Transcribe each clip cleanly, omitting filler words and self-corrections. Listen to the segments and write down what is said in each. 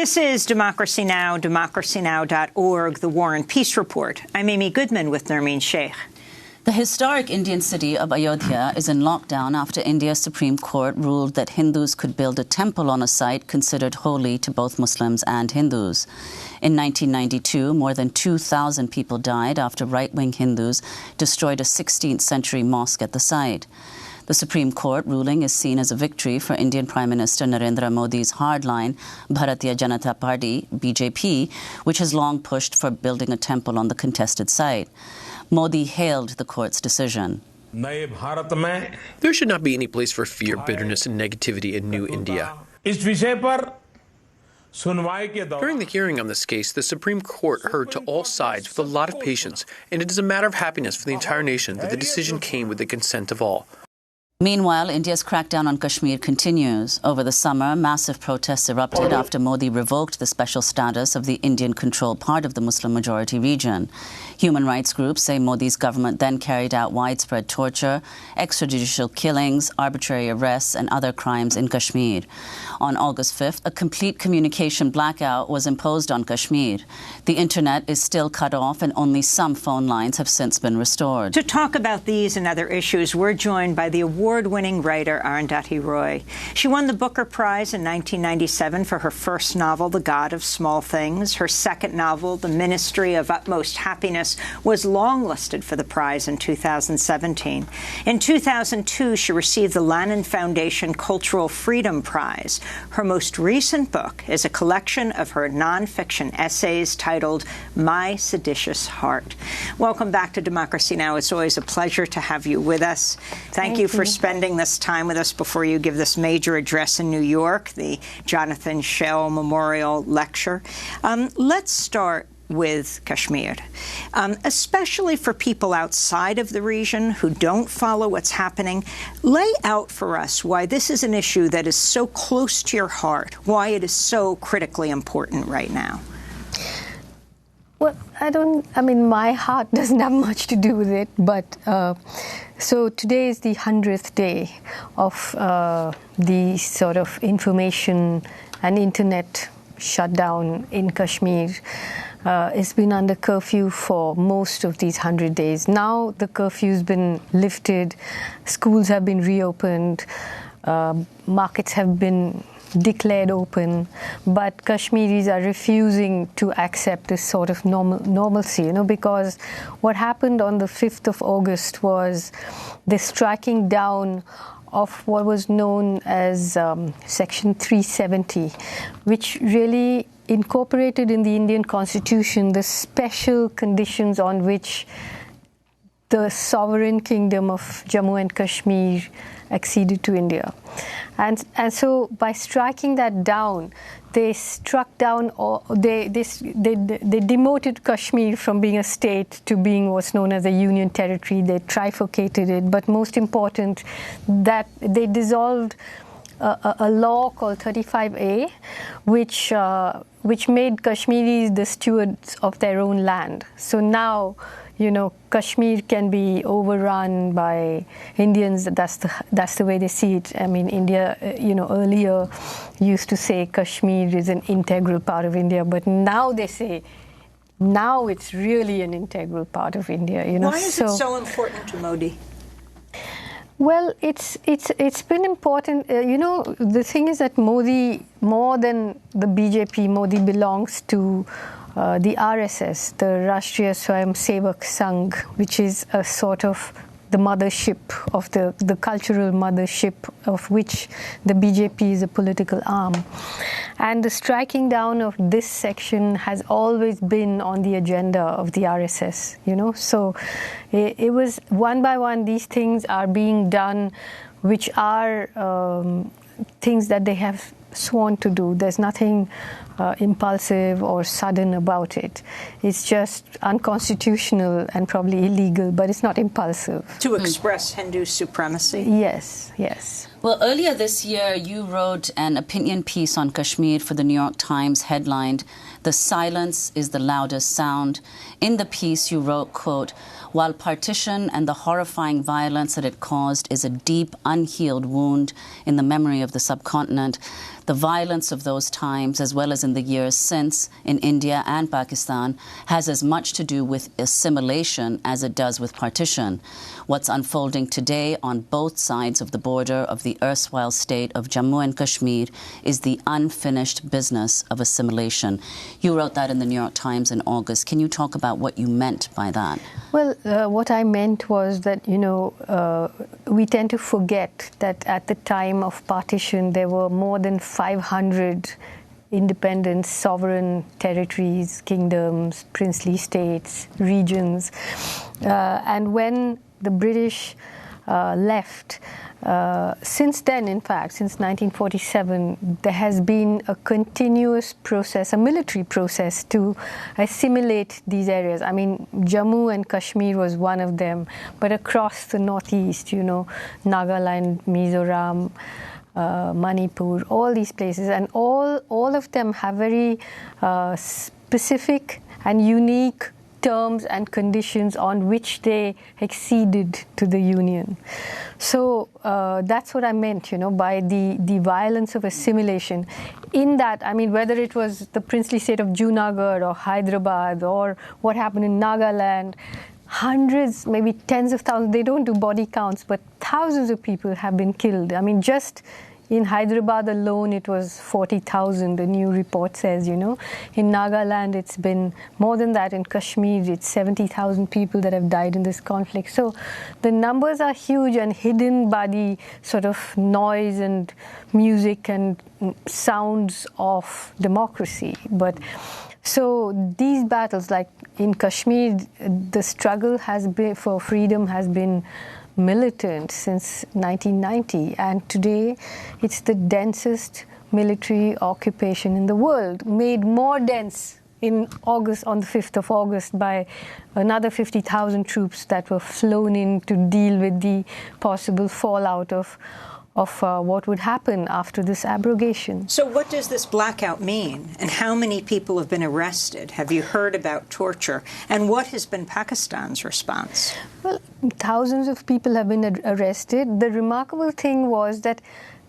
This is Democracy Now!, democracynow.org, The War and Peace Report. I'm Amy Goodman with Nermeen Sheikh. The historic Indian city of Ayodhya is in lockdown after India's Supreme Court ruled that Hindus could build a temple on a site considered holy to both Muslims and Hindus. In 1992, more than 2,000 people died after right-wing Hindus destroyed a 16th century mosque at the site. The Supreme Court ruling is seen as a victory for Indian Prime Minister Narendra Modi's hardline Bharatiya Janata Party, BJP, which has long pushed for building a temple on the contested site. Modi hailed the court's decision. There should not be any place for fear, bitterness, and negativity in New India. During the hearing on this case, the Supreme Court heard to all sides with a lot of patience, and it is a matter of happiness for the entire nation that the decision came with the consent of all. Meanwhile, India's crackdown on Kashmir continues. Over the summer, massive protests erupted after Modi revoked the special status of the Indian-controlled part of the Muslim-majority region. Human rights groups say Modi's government then carried out widespread torture, extrajudicial killings, arbitrary arrests, and other crimes in Kashmir. On August 5th, a complete communication blackout was imposed on Kashmir. The internet is still cut off, and only some phone lines have since been restored. To talk about these and other issues, we're joined by the award-winning writer Arundhati Roy. She won the Booker Prize in 1997 for her first novel, The God of Small Things. Her second novel, The Ministry of Utmost Happiness, was longlisted for the prize in 2017. In 2002, she received the Lannan Foundation Cultural Freedom Prize. Her most recent book is a collection of her nonfiction essays titled My Seditious Heart. Welcome back to Democracy Now! It's always a pleasure to have you with us. Thank you for spending this time with us before you give this major address in New York, the Jonathan Schell Memorial Lecture. Let's start with Kashmir, especially for people outside of the region who don't follow what's happening. Lay out for us why this is an issue that is so close to your heart, why it is so critically important right now. Well, my heart doesn't have much to do with it, but so today is the 100th day of the sort of information and internet shutdown in Kashmir. It's been under curfew for most of these 100 days. Now the curfew's been lifted, schools have been reopened, markets have been declared open, but Kashmiris are refusing to accept this sort of normalcy, because what happened on the 5th of August was the striking down of what was known as Section 370, which really incorporated in the Indian Constitution the special conditions on which the sovereign kingdom of Jammu and Kashmir acceded to India. And so by striking that down, they struck down, or they demoted Kashmir from being a state to being what's known as a union territory. They trifurcated it, but most important, that they dissolved a law called 35A, which made Kashmiris the stewards of their own land. So now, Kashmir can be overrun by Indians. That's the way they see it. I mean, India, earlier used to say Kashmir is an integral part of India, but now they say, now it's really an integral part of India. Why is it so important to Modi? Well, it's been important. The thing is that Modi, more than the BJP, Modi belongs to the RSS, the Rashtriya Swayamsevak Sangh, which is a sort of the mothership of the cultural mothership of which the BJP is a political arm. And the striking down of this section has always been on the agenda of the RSS, So it was one by one, these things are being done, which are things that they have sworn to do. There's nothing impulsive or sudden about it. It's just unconstitutional and probably illegal, but it's not impulsive. To express Hindu supremacy? Yes, yes. Well, earlier this year, you wrote an opinion piece on Kashmir for the New York Times headlined, "The Silence is the Loudest Sound." In the piece, you wrote, quote, "While partition and the horrifying violence that it caused is a deep, unhealed wound in the memory of the subcontinent, The violence of those times, as well as in the years since in India and Pakistan, has as much to do with assimilation as it does with partition. What's unfolding today on both sides of the border of the erstwhile state of Jammu and Kashmir is the unfinished business of assimilation. You wrote that in the New York Times in August. Can you talk about what you meant by that? Well, what I meant was that, we tend to forget that at the time of partition, there were more than 500 independent sovereign territories, kingdoms, princely states, regions. And when the British left, since then, in fact, since 1947, there has been a continuous process, a military process to assimilate these areas. I mean, Jammu and Kashmir was one of them, but across the northeast, Nagaland, Mizoram, Manipur, all these places, and all of them have very specific and unique terms and conditions on which they acceded to the Union. So that's what I meant, by the violence of assimilation. In that, I mean, whether it was the princely state of Junagadh or Hyderabad or what happened in Nagaland, hundreds, maybe tens of thousands, they don't do body counts, but thousands of people have been killed. I mean, just in Hyderabad alone, it was 40,000, the new report says, In Nagaland, it's been more than that. In Kashmir, it's 70,000 people that have died in this conflict. So the numbers are huge and hidden by the sort of noise and music and sounds of democracy. But so these battles, like in Kashmir, the struggle for freedom has been militant since 1990, and today it's the densest military occupation in the world, made more dense in August, on the 5th of August, by another 50,000 troops that were flown in to deal with the possible fallout of what would happen after this abrogation. So what does this blackout mean? And how many people have been arrested? Have you heard about torture? And what has been Pakistan's response? Well, thousands of people have been arrested. The remarkable thing was that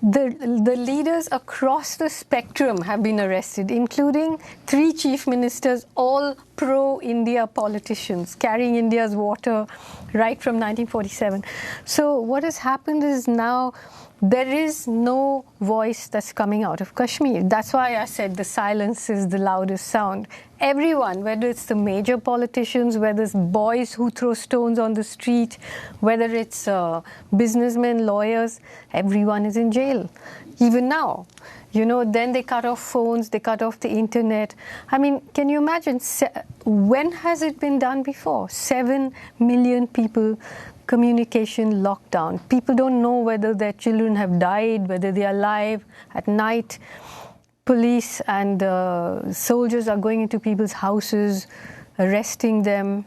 the leaders across the spectrum have been arrested, including 3 chief ministers, all pro-India politicians, carrying India's water right from 1947. So what has happened is now there is no voice that's coming out of Kashmir. That's why I said the silence is the loudest sound. Everyone, whether it's the major politicians, whether it's boys who throw stones on the street, whether it's businessmen, lawyers, everyone is in jail, even now. Then they cut off phones, they cut off the internet. I mean, can you imagine, when has it been done before? 7 million people, communication lockdown. People don't know whether their children have died, whether they are alive. At night, police and soldiers are going into people's houses, arresting them.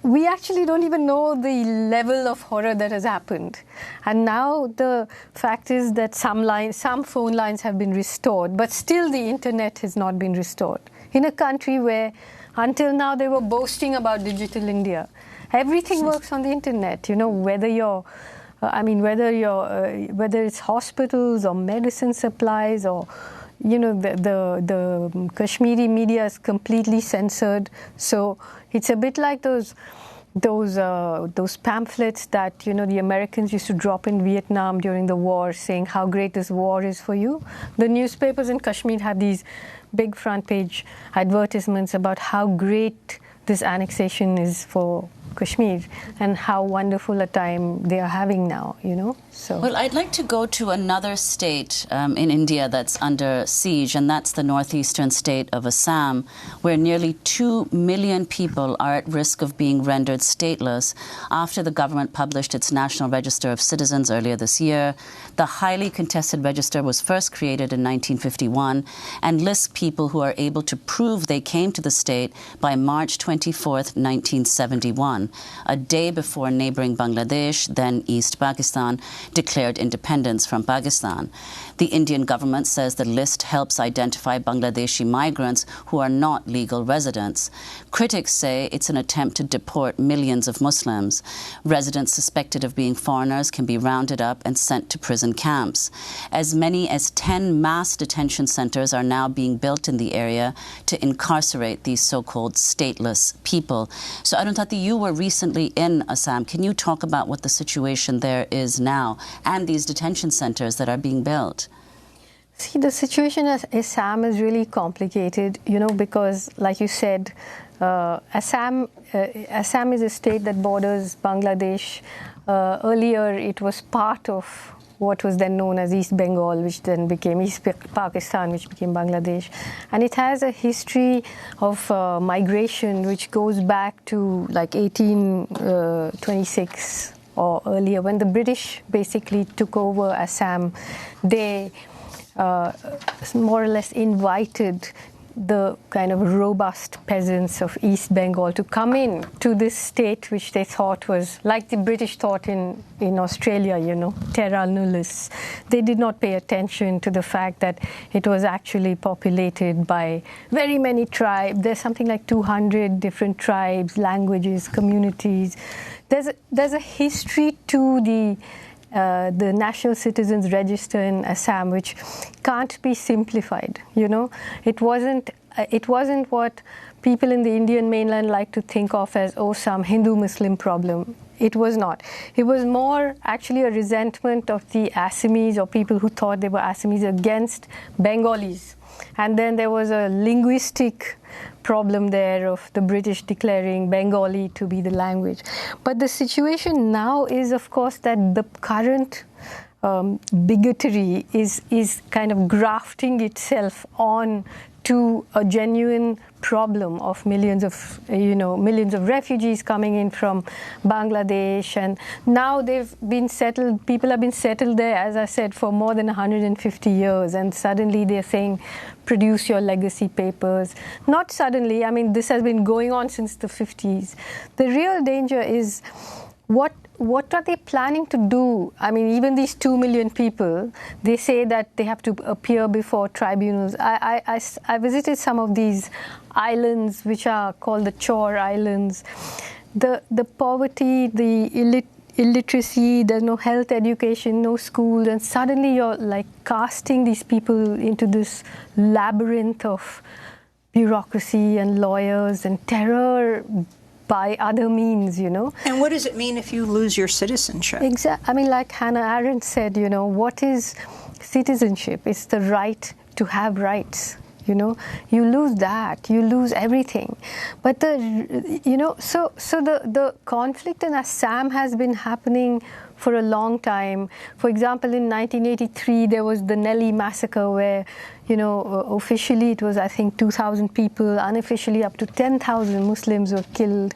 We actually don't even know the level of horror that has happened. And now the fact is that some phone lines have been restored, but still the internet has not been restored. In a country where until now they were boasting about digital India. Everything works on the internet, whether it's hospitals or medicine supplies or the Kashmiri media is completely censored. So it's a bit like those pamphlets that the Americans used to drop in Vietnam during the war, saying how great this war is for you. The newspapers in Kashmir have these big front page advertisements about how great this annexation is for Kashmir and how wonderful a time they are having now, So. Well, I'd like to go to another state in India that's under siege, and that's the northeastern state of Assam, where nearly 2 million people are at risk of being rendered stateless after the government published its National Register of Citizens earlier this year. The highly contested register was first created in 1951 and lists people who are able to prove they came to the state by March 24th, 1971. 2021, a day before neighboring Bangladesh, then East Pakistan, declared independence from Pakistan. The Indian government says the list helps identify Bangladeshi migrants who are not legal residents. Critics say it's an attempt to deport millions of Muslims. Residents suspected of being foreigners can be rounded up and sent to prison camps. As many as 10 mass detention centers are now being built in the area to incarcerate these so-called stateless people. So Arundhati, you were recently in Assam. Can you talk about what the situation there is now and these detention centers that are being built? See, the situation at Assam is really complicated, because, like you said, Assam is a state that borders Bangladesh. Earlier, it was part of what was then known as East Bengal, which then became East Pakistan, which became Bangladesh. And it has a history of migration which goes back to like 1826 or earlier, when the British basically took over Assam. They more or less invited the kind of robust peasants of East Bengal to come in to this state, which they thought was like the British thought in Australia, terra nullius. They did not pay attention to the fact that it was actually populated by very many tribes. There's something like 200 different tribes, languages, communities. There's a history to the National Citizens Register in Assam, which can't be simplified. It wasn't what people in the Indian mainland like to think of as some Hindu-Muslim problem. It was not. It was more actually a resentment of the Assamese, or people who thought they were Assamese, against Bengalis. And then there was a linguistic problem there of the British declaring Bengali to be the language. But the situation now is, of course, that the current bigotry is kind of grafting itself on to a genuine problem of millions of refugees coming in from Bangladesh, and now they've been settled. People have been settled there, as I said, for more than 150 years, and suddenly they're saying, produce your legacy papers. Not suddenly. I mean, this has been going on since the 50s. The real danger is what are they planning to do? I mean, even these 2 million people, they say that they have to appear before tribunals. I visited some of these islands, which are called the Chore Islands. The poverty, the illiteracy, there's no health education, no school, and suddenly you're like casting these people into this labyrinth of bureaucracy and lawyers and terror by other means, And what does it mean if you lose your citizenship? Exactly. I mean, like Hannah Arendt said, what is citizenship? It's the right to have rights. You lose that, you lose everything. But the conflict in Assam has been happening for a long time. For example, in 1983, there was the Nellie massacre where, officially it was, I think, 2,000 people, unofficially up to 10,000 Muslims were killed.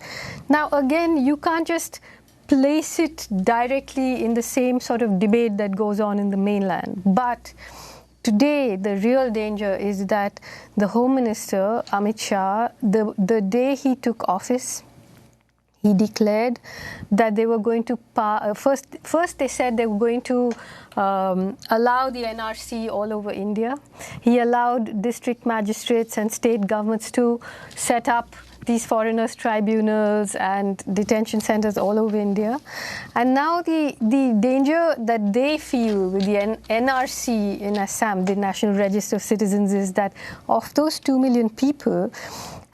Now, again, you can't just place it directly in the same sort of debate that goes on in the mainland. But today, the real danger is that the Home Minister, Amit Shah, the day he took office, he declared that they were going to first they said they were going to allow the NRC all over India. He allowed district magistrates and state governments to set up these foreigners' tribunals and detention centers all over India. And now the danger that they feel with the NRC in Assam, the National Register of Citizens, is that of those 2 million people,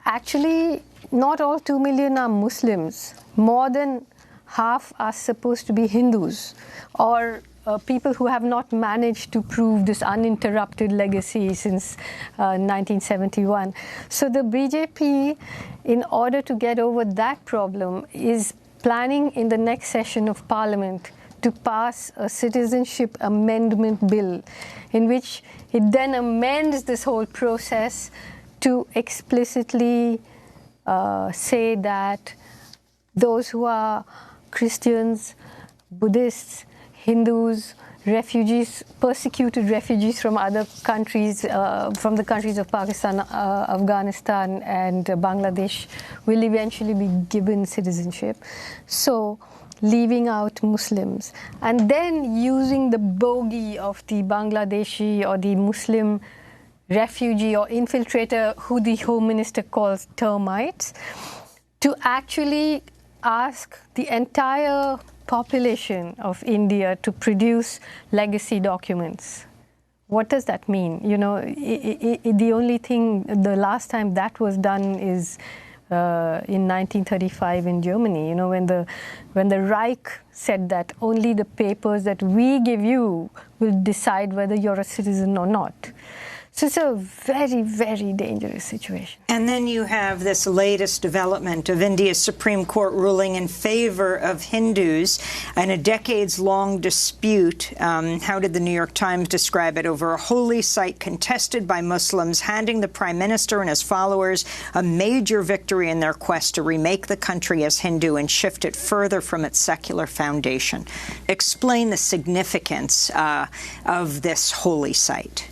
actually not all 2 million are Muslims. More than half are supposed to be Hindus, or people who have not managed to prove this uninterrupted legacy since 1971. So the BJP, in order to get over that problem, is planning in the next session of Parliament to pass a citizenship amendment bill, in which it then amends this whole process to explicitly say that those who are Christians, Buddhists, Hindus, refugees, persecuted refugees from other countries, from the countries of Pakistan, Afghanistan, and Bangladesh, will eventually be given citizenship. So, leaving out Muslims, and then using the bogey of the Bangladeshi or the Muslim refugee or infiltrator, who the Home Minister calls termites, to actually ask the entire population of India to produce legacy documents. What does that mean? You know, the only thing, the last time that was done is in 1935 in Germany. You know, when the Reich said that only the papers that we give you will decide whether you're a citizen or not. So it's a very, very dangerous situation. And then you have this latest development of India's Supreme Court ruling in favor of Hindus in a decades-long dispute. How did the New York Times describe it? Over a holy site contested by Muslims, handing the Prime Minister and his followers a major victory in their quest to remake the country as Hindu and shift it further from its secular foundation. Explain the significance of this holy site.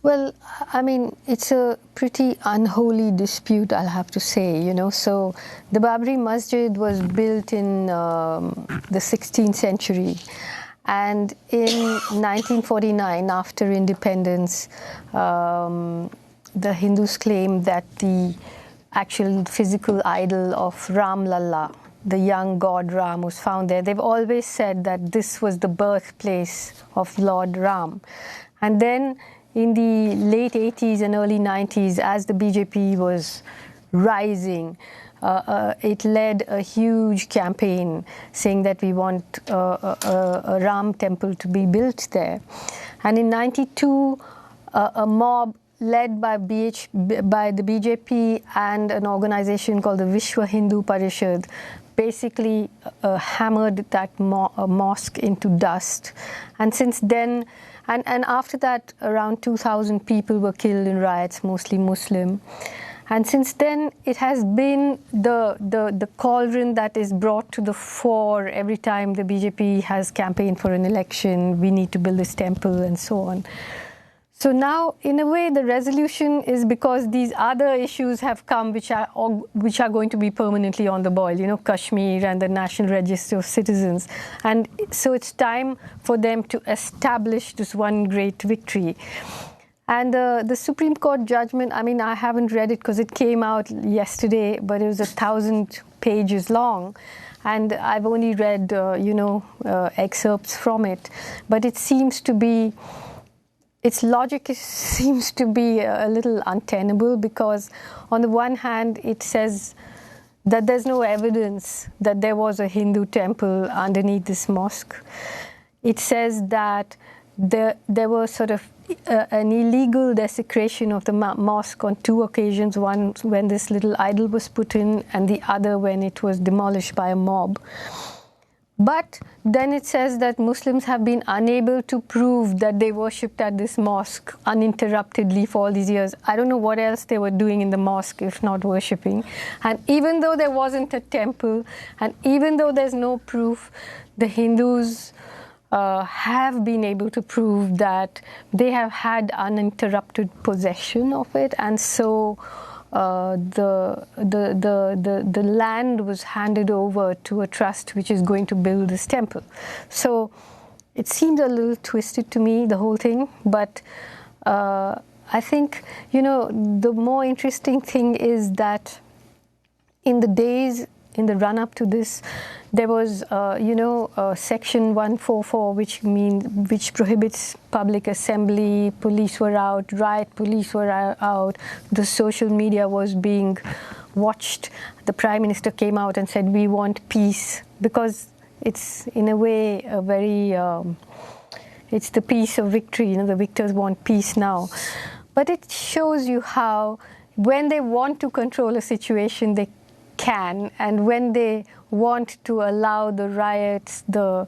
Well, I mean, it's a pretty unholy dispute, I'll have to say, you know. So the Babri Masjid was built in the 16th century. And in 1949, after independence, the Hindus claimed that the actual physical idol of Ram Lalla, the young god Ram, was found there. They've always said that this was the birthplace of Lord Ram. And then in the late 80s and early 90s, as the BJP was rising, it led a huge campaign saying that we want a Ram temple to be built there. And in 92, a mob led by the BJP and an organization called the Vishwa Hindu Parishad basically hammered that mosque into dust. And since then, and after that, around 2,000 people were killed in riots, mostly Muslim. And since then, it has been the cauldron that is brought to the fore every time the BJP has campaigned for an election. We need to build this temple and so on. So now, in a way, the resolution is because these other issues have come which are going to be permanently on the boil, you know, Kashmir and the National Register of Citizens. And so it's time for them to establish this one great victory. And the Supreme Court judgment, I mean, I haven't read it because it came out yesterday, but it was 1,000 pages long. And I've only read, excerpts from it. But it seems to be... Its logic seems to be a little untenable because, on the one hand, it says that there's no evidence that there was a Hindu temple underneath this mosque. It says that there was sort of an illegal desecration of the mosque on two occasions, one when this little idol was put in and the other when it was demolished by a mob. But then it says that Muslims have been unable to prove that they worshipped at this mosque uninterruptedly for all these years. I don't know what else they were doing in the mosque if not worshipping. And even though there wasn't a temple, and even though there's no proof, the Hindus have been able to prove that they have had uninterrupted possession of it, and so the land was handed over to a trust which is going to build this temple. So it seems a little twisted to me, the whole thing. But I think, the more interesting thing is that in the run-up to this, there was, Section 144, which prohibits public assembly. Police were out, riot police were out. The social media was being watched. The Prime Minister came out and said, "We want peace," because it's in a way a very, it's the peace of victory. The victors want peace now. But it shows you how, when they want to control a situation, they can, and when they want to allow the riots, the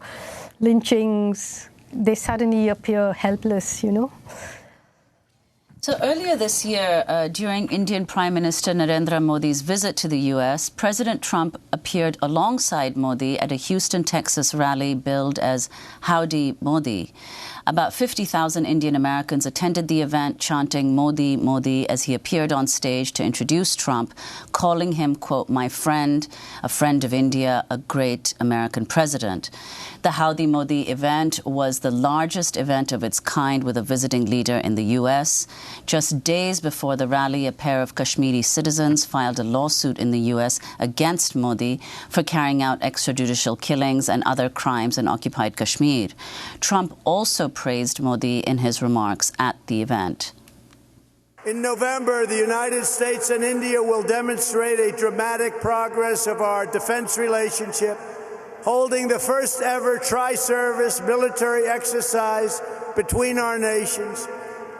lynchings, they suddenly appear helpless, So earlier this year, during Indian Prime Minister Narendra Modi's visit to the U.S., President Trump appeared alongside Modi at a Houston, Texas rally billed as Howdy Modi. About 50,000 Indian Americans attended the event, chanting Modi, Modi, as he appeared on stage to introduce Trump, calling him, quote, my friend, a friend of India, a great American president. The Howdy Modi event was the largest event of its kind with a visiting leader in the U.S. Just days before the rally, a pair of Kashmiri citizens filed a lawsuit in the U.S. against Modi for carrying out extrajudicial killings and other crimes in occupied Kashmir. Trump also praised Modi in his remarks at the event. In November, the United States and India will demonstrate a dramatic progress of our defense relationship, holding the first ever tri-service military exercise between our nations.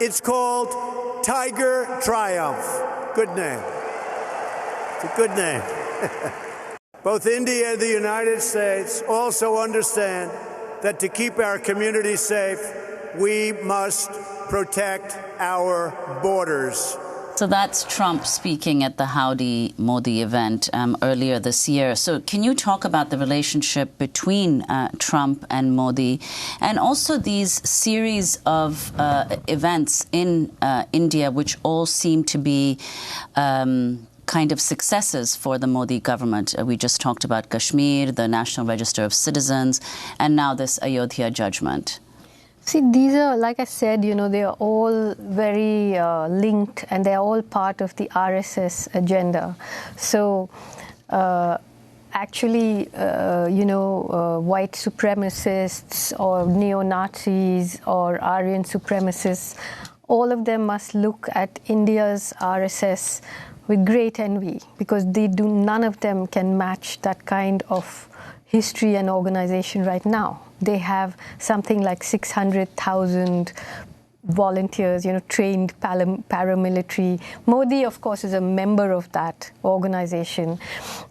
It's called Tiger Triumph. Good name. It's a good name. Both India and the United States also understand that to keep our communities safe, we must protect our borders. So that's Trump speaking at the Howdy Modi event earlier this year. So can you talk about the relationship between Trump and Modi, and also these series of events in India which all seem to be kind of successes for the Modi government? We just talked about Kashmir, the National Register of Citizens, and now this Ayodhya judgment. See, these are, like I said, they are all very linked, and they are all part of the RSS agenda. So actually, white supremacists or neo-Nazis or Aryan supremacists, all of them must look at India's RSS with great envy, because none of them can match that kind of history and organization right now. They have something like 600,000 volunteers, trained paramilitary. Modi, of course, is a member of that organization.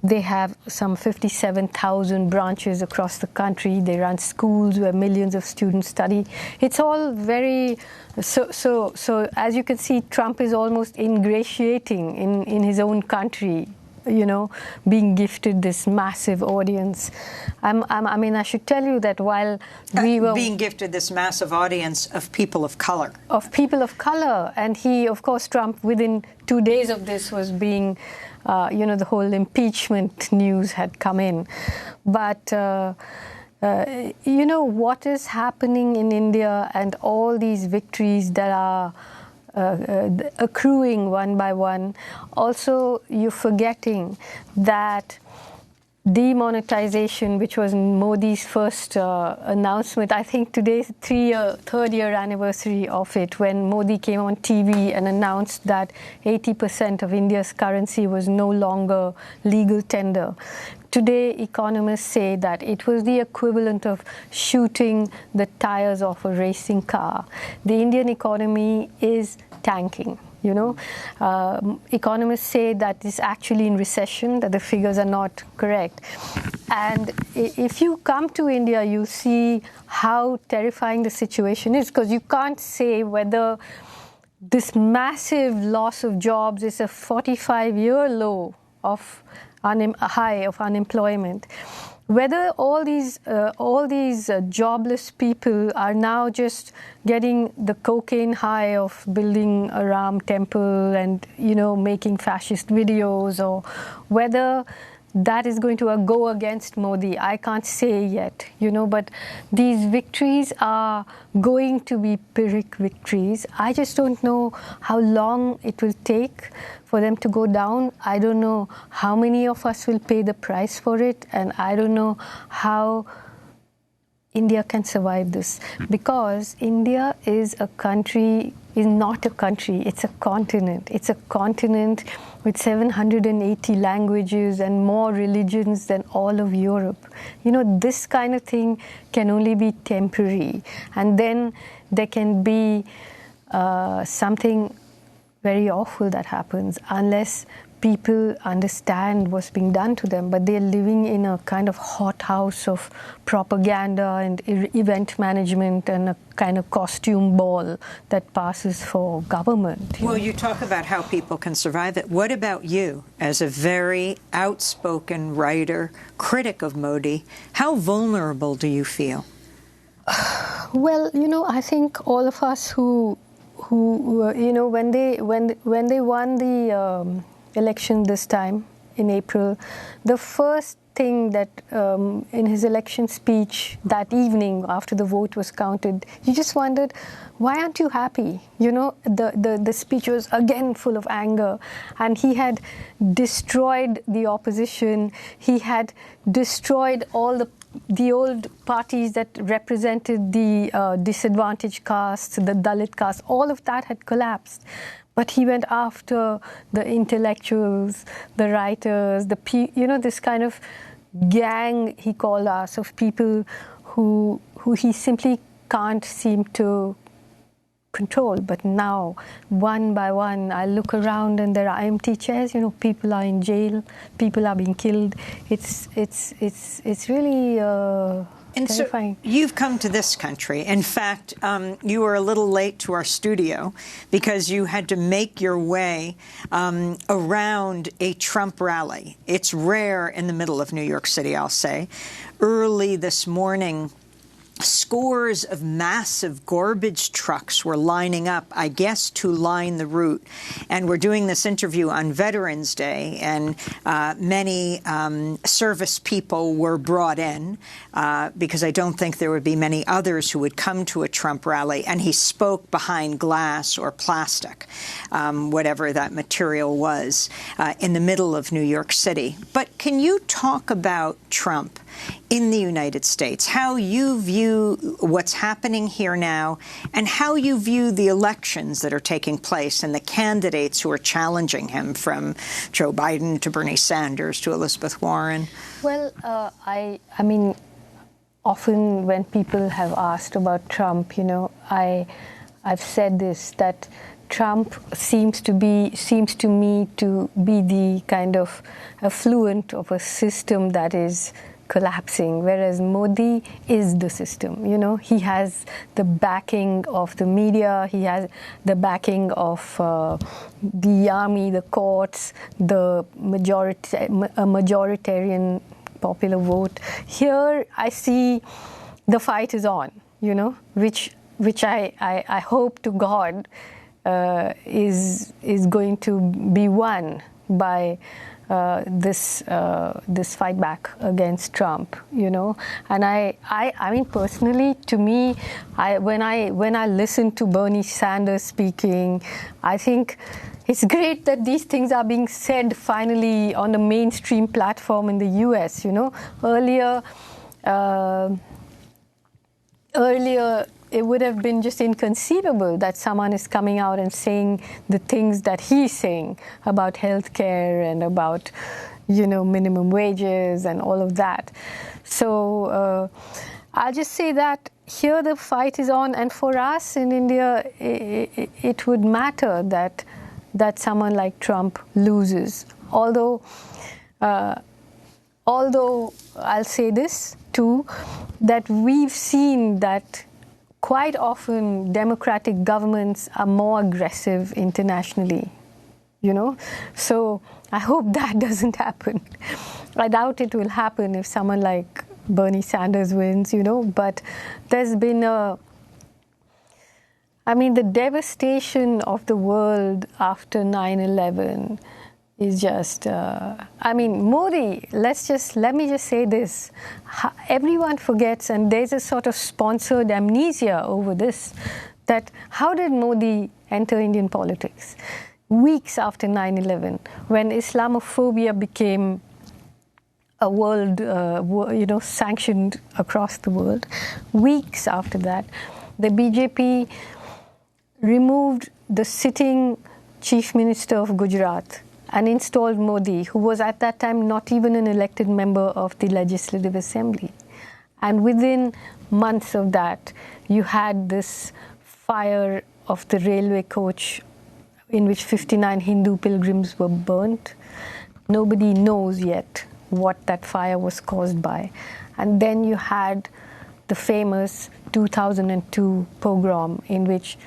They have some 57,000 branches across the country. They run schools where millions of students study. It's all very... So as you can see, Trump is almost ingratiating in his own country, being gifted this massive audience. I should tell you that while we were... being gifted this massive audience of people of color. Of people of color. And he, of course, Trump, within 2 days of this was being, the whole impeachment news had come in. But, what is happening in India and all these victories that are accruing one by one. Also, you're forgetting that demonetization, which was Modi's first announcement, I think today's third year anniversary of it, when Modi came on TV and announced that 80% of India's currency was no longer legal tender. Today, economists say that it was the equivalent of shooting the tires off a racing car. The Indian economy is tanking. Economists say that it's actually in recession, that the figures are not correct. And if you come to India, you see how terrifying the situation is, because you can't say whether this massive loss of jobs is a 45-year low of high of unemployment, whether all these jobless people are now just getting the cocaine high of building a Ram temple and making fascist videos, or whether that is going to go against Modi, I can't say yet, but these victories are going to be Pyrrhic victories. I just don't know how long it will take for them to go down. I don't know how many of us will pay the price for it, and I don't know how India can survive this, because India is not a country, it's a continent. It's a continent with 780 languages and more religions than all of Europe. This kind of thing can only be temporary. And then there can be something very awful that happens unless people understand what's being done to them, but they're living in a kind of hothouse of propaganda and event management and a kind of costume ball that passes for government. Well, you talk about how people can survive it. What about you, as a very outspoken writer, critic of Modi? How vulnerable do you feel? Well, I think all of us who when they won the election this time in April, the first thing that in his election speech that evening after the vote was counted, you just wondered, why aren't you happy? The speech was again full of anger, and he had destroyed the opposition. He had destroyed all the old parties that represented the disadvantaged castes, the Dalit caste. All of that had collapsed. But he went after the intellectuals, the writers, this kind of gang, he called us, of people who he simply can't seem to control. But now, one by one, I look around and there are empty chairs. People are in jail, people are being killed. It's really terrifying. So you've come to this country. In fact, you were a little late to our studio because you had to make your way around a Trump rally. It's rare in the middle of New York City, I'll say. Early this morning, scores of massive garbage trucks were lining up, I guess, to line the route. And we're doing this interview on Veterans Day, and many service people were brought in because I don't think there would be many others who would come to a Trump rally. And he spoke behind glass or plastic, whatever that material was, in the middle of New York City. But can you talk about Trump in the United States, how you view what's happening here now, and how you view the elections that are taking place and the candidates who are challenging him, from Joe Biden to Bernie Sanders to Elizabeth Warren? Well, I mean, often when people have asked about Trump, I've said this, that Trump seems to me to be the kind of effluent of a system that is collapsing, whereas Modi is the system. He has the backing of the media, he has the backing of the army, the courts, the majoritarian popular vote. Here I see the fight is on, which I hope to God is going to be won by this fight back against Trump, and I mean, personally, to me, when I listen to Bernie Sanders speaking, I think it's great that these things are being said finally on the mainstream platform in the U.S. Earlier it would have been just inconceivable that someone is coming out and saying the things that he's saying about healthcare and about, minimum wages and all of that. So I'll just say that here the fight is on, and for us in India, it would matter that someone like Trump loses. Although I'll say this too, that we've seen that quite often democratic governments are more aggressive internationally, So I hope that doesn't happen. I doubt it will happen if someone like Bernie Sanders wins, but there's been the devastation of the world after 9/11 is just, Modi, let me just say this. Everyone forgets, and there's a sort of sponsored amnesia over this, that how did Modi enter Indian politics? Weeks after 9/11, when Islamophobia became a world, sanctioned across the world, weeks after that, the BJP removed the sitting Chief Minister of Gujarat and installed Modi, who was at that time not even an elected member of the Legislative Assembly. And within months of that, you had this fire of the railway coach in which 59 Hindu pilgrims were burnt. Nobody knows yet what that fire was caused by. And then you had the famous 2002 pogrom, in which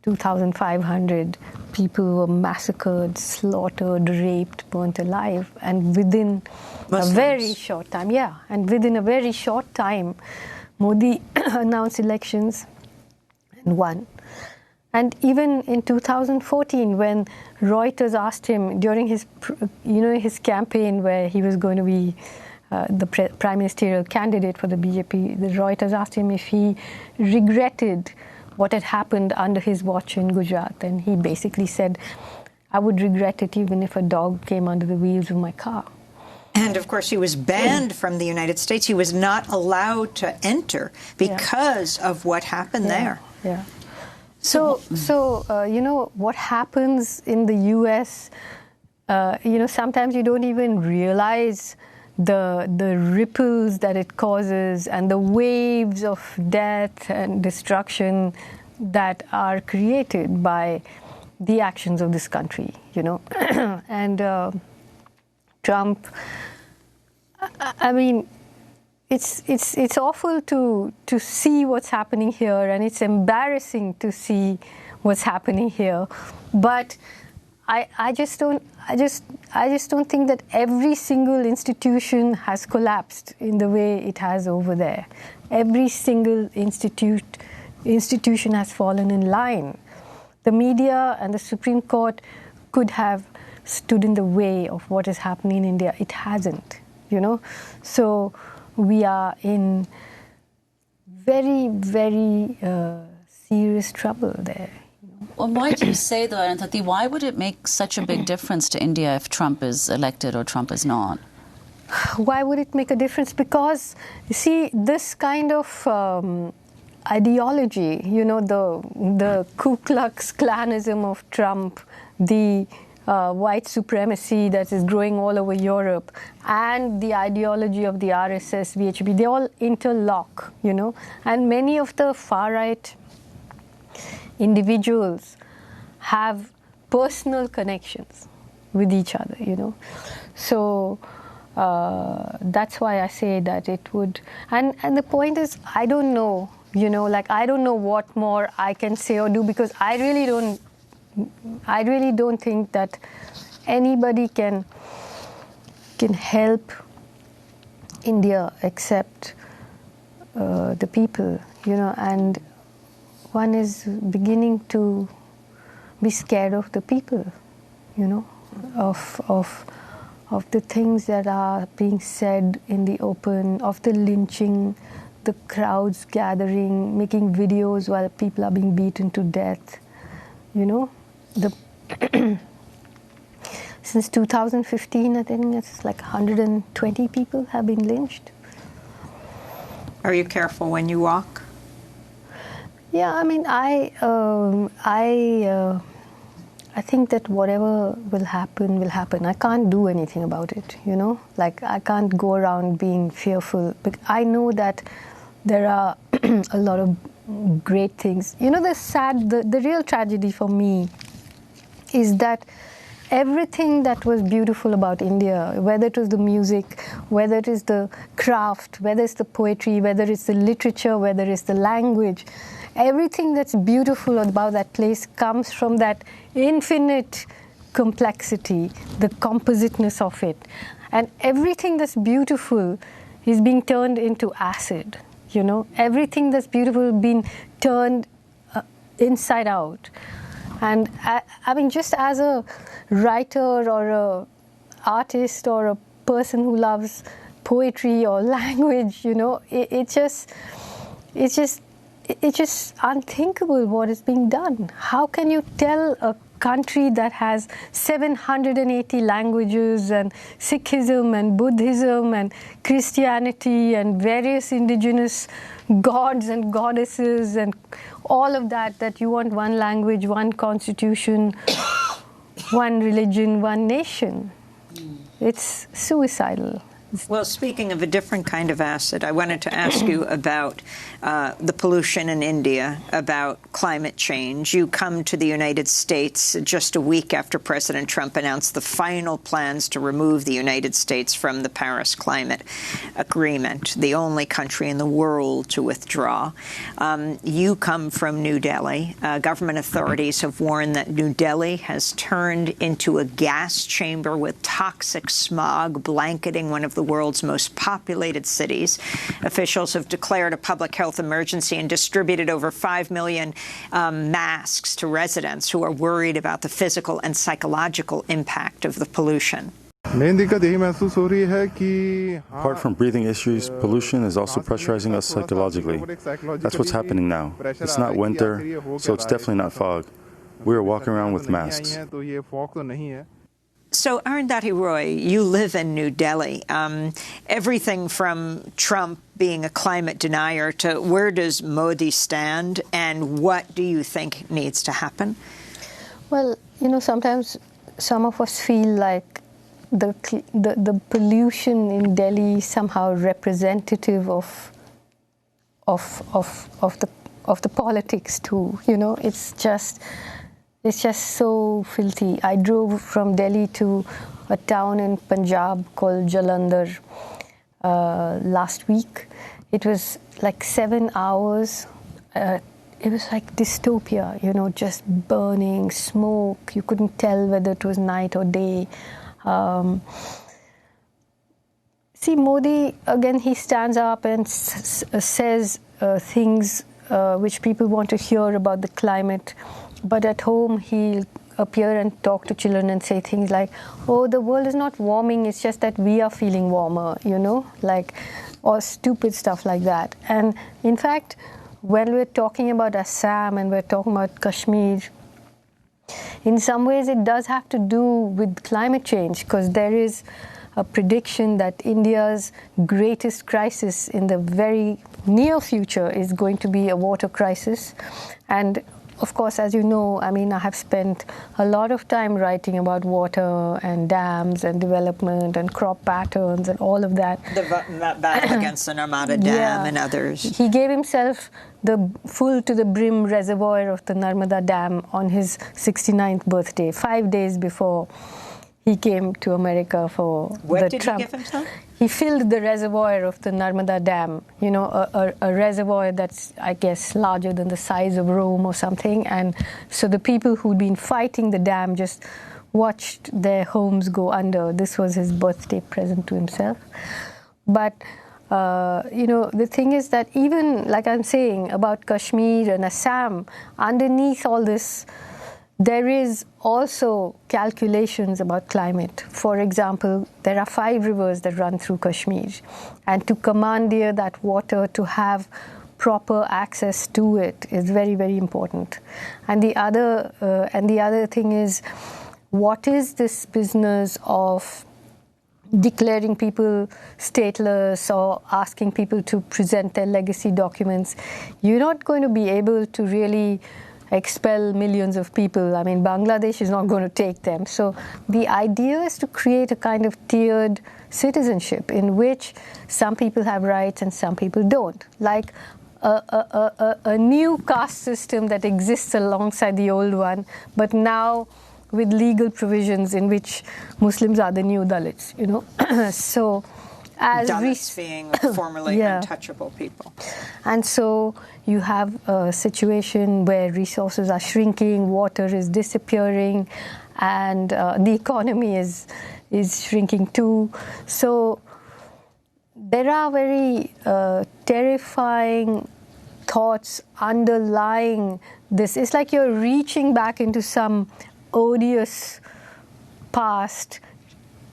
2,500 people were massacred, slaughtered, raped, burnt alive. And within a very short time, Modi announced elections and won. And even in 2014, when Reuters asked him during his campaign, where he was going to be the prime ministerial candidate for the BJP, the Reuters asked him if he regretted what had happened under his watch in Gujarat. And he basically said, I would regret it even if a dog came under the wheels of my car. And, of course, he was banned from the United States. He was not allowed to enter because of what happened there. Yeah. So what happens in the U.S., sometimes you don't even realize the ripples that it causes and the waves of death and destruction that are created by the actions of this country, And Trump, I mean, it's awful to see what's happening here, and it's embarrassing to see what's happening here. But I just don't think that every single institution has collapsed in the way it has over there. Every single institution has fallen in line. The media and the Supreme Court could have stood in the way of what is happening in India. It hasn't, So we are in very, very serious trouble there. Well, why do you say, though, Arundhati, why would it make such a big difference to India if Trump is elected or Trump is not? Why would it make a difference? Because, you see, this kind of ideology, the Ku Klux Klanism of Trump, the white supremacy that is growing all over Europe, and the ideology of the RSS, VHP, they all interlock, And many of the far-right individuals have personal connections with each other, So that's why I say that it would... And the point is, I don't know, I don't know what more I can say or do, because I really don't think that anybody can help India except the people, and one is beginning to be scared of the people, of the things that are being said in the open, of the lynching, the crowds gathering, making videos while people are being beaten to death, Since 2015, I think it's like 120 people have been lynched. Are you careful when you walk? Yeah, I mean, I think that whatever will happen, will happen. I can't do anything about it, I can't go around being fearful. But I know that there are a lot of great things. The real tragedy for me is that everything that was beautiful about India, whether it was the music, whether it is the craft, whether it's the poetry, whether it's the literature, whether it's the language, everything that's beautiful about that place comes from that infinite complexity, the compositeness of it. And everything that's beautiful is being turned into acid, Everything that's beautiful is being turned inside out. And I mean, just as a writer or a artist or a person who loves poetry or language, it's just unthinkable what is being done. How can you tell a country that has 780 languages and Sikhism and Buddhism and Christianity and various indigenous gods and goddesses and all of that you want one language, one constitution, one religion, one nation? It's suicidal. Well, speaking of a different kind of acid, I wanted to ask you about the pollution in India, about climate change. You come to the United States just a week after President Trump announced the final plans to remove the United States from the Paris Climate Agreement, the only country in the world to withdraw. You come from New Delhi. Government authorities have warned that New Delhi has turned into a gas chamber with toxic smog blanketing one of the world's most populated cities. Officials have declared a public health emergency and distributed over 5 million masks to residents who are worried about the physical and psychological impact of the pollution. Apart from breathing issues, pollution is also pressurizing us psychologically. That's what's happening now. It's not winter, so it's definitely not fog. We are walking around with masks. So, Arundhati Roy, you live in New Delhi. Everything from Trump being a climate denier to where does Modi stand, and what do you think needs to happen? Well, sometimes some of us feel like the pollution in Delhi is somehow representative of the politics too. It's just so filthy. I drove from Delhi to a town in Punjab called Jalandhar last week. It was like 7 hours. It was like dystopia, just burning, smoke. You couldn't tell whether it was night or day. See, Modi, again, he stands up and says things which people want to hear about the climate. But at home, he'll appear and talk to children and say things like, oh, the world is not warming, it's just that we are feeling warmer, or stupid stuff like that. And in fact, when we're talking about Assam and we're talking about Kashmir, in some ways it does have to do with climate change, because there is a prediction that India's greatest crisis in the very near future is going to be a water crisis. And of course, as you know, I have spent a lot of time writing about water and dams and development and crop patterns and all of that. The battle against the Narmada Dam and others. He gave himself the full to the brim reservoir of the Narmada Dam on his 69th birthday, 5 days before he came to America for what the Trump. Trump. What did he give himself? He filled the reservoir of the Narmada Dam, a reservoir that's, I guess, larger than the size of Rome or something. And so the people who'd been fighting the dam just watched their homes go under. This was his birthday present to himself. But, the thing is that even, like I'm saying, about Kashmir and Assam, underneath all this, there is also calculations about climate. For example, there are 5 rivers that run through Kashmir, and to commandeer that water, to have proper access to it, is very, very important. And the other thing is, what is this business of declaring people stateless or asking people to present their legacy documents? You're not going to be able to really expel millions of people. Bangladesh is not going to take them. So the idea is to create a kind of tiered citizenship in which some people have rights and some people don't. Like a new caste system that exists alongside the old one, but now with legal provisions in which Muslims are the new Dalits, So as Dalits being formerly untouchable people. And so you have a situation where resources are shrinking, water is disappearing, and the economy is shrinking too. So there are very terrifying thoughts underlying this. It's like you're reaching back into some odious past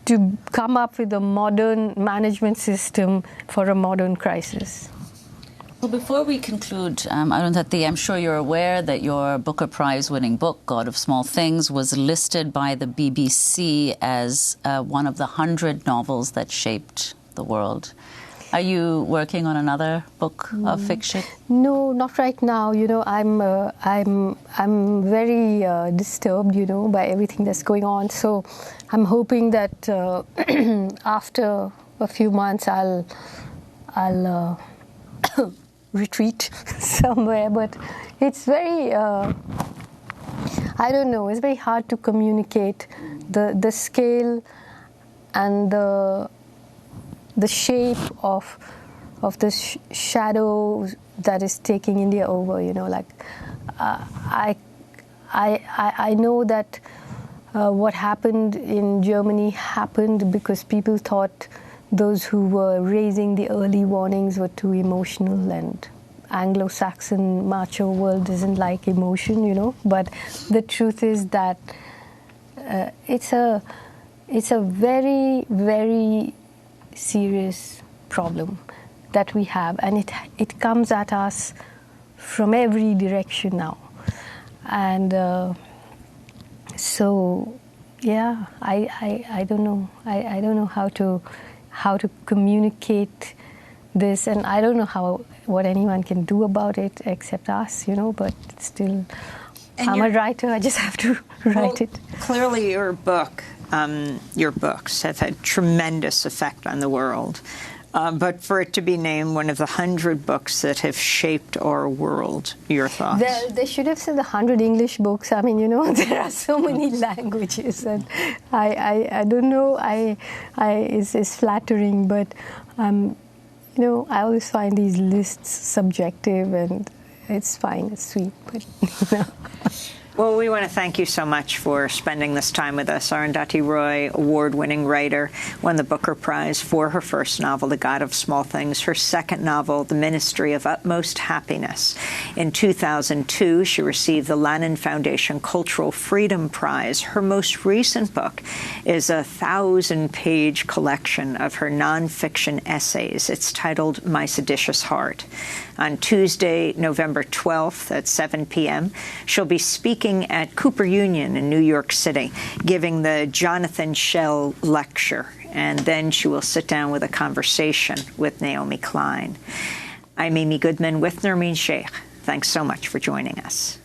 to come up with a modern management system for a modern crisis. Well, before we conclude, Arundhati, I'm sure you're aware that your Booker Prize-winning book, God of Small Things, was listed by the BBC as one of the 100 novels that shaped the world. Are you working on another book of fiction? No, not right now. I'm very disturbed, by everything that's going on. So I'm hoping that after a few months, I'll retreat somewhere. But it's very, I don't know, it's very hard to communicate the scale and the shape of the shadow that is taking India over. Like I know that what happened in Germany happened because people thought those who were raising the early warnings were too emotional, and Anglo-Saxon macho world doesn't like emotion, But the truth is that it's a very, very serious problem that we have, and it comes at us from every direction now. And so, yeah, I don't know. I don't know how to communicate this, and I don't know what anyone can do about it except us, But still, I'm a writer. I just have to write it. Clearly, your books have had tremendous effect on the world. But for it to be named one of the 100 books that have shaped our world, your thoughts? They should have said 100 English books. I mean, there are so many languages, and I don't know. It's flattering, but I always find these lists subjective, and it's fine. It's sweet, but Well, we want to thank you so much for spending this time with us. Arundhati Roy, award-winning writer, won the Booker Prize for her first novel, The God of Small Things, her second novel, The Ministry of Utmost Happiness. In 2002, she received the Lannan Foundation Cultural Freedom Prize. Her most recent book is a 1,000-page collection of her nonfiction essays. It's titled My Seditious Heart. On Tuesday, November 12th at 7 p.m., she'll be speaking at Cooper Union in New York City, giving the Jonathan Schell Lecture, and then she will sit down with a conversation with Naomi Klein. I'm Amy Goodman with Nermeen Sheikh. Thanks so much for joining us.